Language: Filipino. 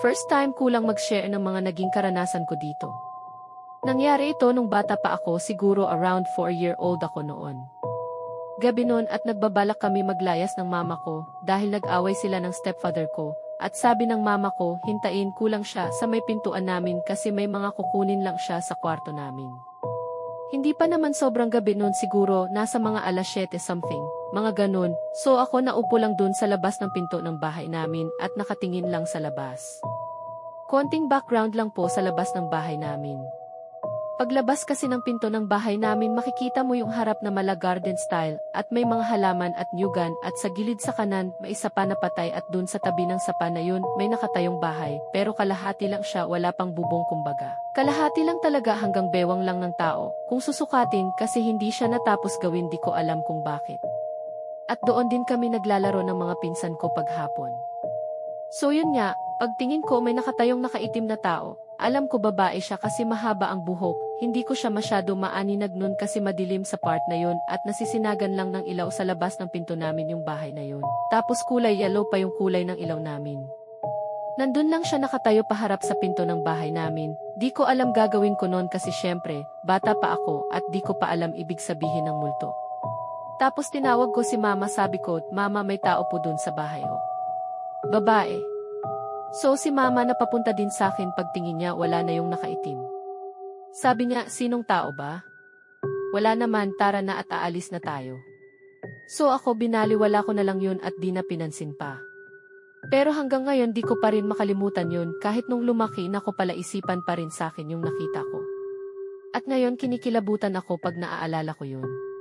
First time kulang mag-share ng mga naging karanasan ko dito. Nangyari ito nung bata pa ako, siguro around 4-year-old ako noon. Gabi noon at nagbabalak kami maglayas ng mama ko dahil nag-away sila ng stepfather ko at sabi ng mama ko hintayin kulang siya sa may pintuan namin kasi may mga kukunin lang siya sa kwarto namin. Hindi pa naman sobrang gabi noon, siguro nasa mga alas 7 something, mga ganun, so ako naupo lang dun sa labas ng pinto ng bahay namin at nakatingin lang sa labas. Konting background lang po sa labas ng bahay namin. Paglabas kasi ng pinto ng bahay namin, makikita mo yung harap na mala garden style at may mga halaman at nyugan at sa gilid sa kanan may isa pa na patay at dun sa tabi ng sapa na yun may nakatayong bahay pero kalahati lang siya, wala pang bubong kumbaga. Kalahati lang talaga, hanggang bewang lang ng tao kung susukatin kasi hindi siya natapos gawin, di ko alam kung bakit. At doon din kami naglalaro ng mga pinsan ko paghapon. So yun nga, pagtingin ko may nakatayong nakaitim na tao. Alam ko babae siya kasi mahaba ang buhok, hindi ko siya masyado maaninag nun kasi madilim sa part na yun at nasisinagan lang ng ilaw sa labas ng pinto namin yung bahay na yun. Tapos kulay yellow pa yung kulay ng ilaw namin. Nandun lang siya nakatayo paharap sa pinto ng bahay namin. Di ko alam gagawin ko nun kasi syempre, bata pa ako at di ko pa alam ibig sabihin ng multo. Tapos tinawag ko si mama, sabi ko, "Mama, may tao po dun sa bahay oh." Babae. So si mama napapunta din sa akin, pagtingin niya wala na yung nakaitim. Sabi niya, "Sinong tao ba?" "Wala naman, tara na at aalis na tayo." So ako binaliwala ko na lang yun at di na pinansin pa. Pero hanggang ngayon di ko pa rin makalimutan yun, kahit nung lumaki na ko pala isipan pa rin sa akin yung nakita ko. At ngayon kinikilabutan ako pag naaalala ko yun.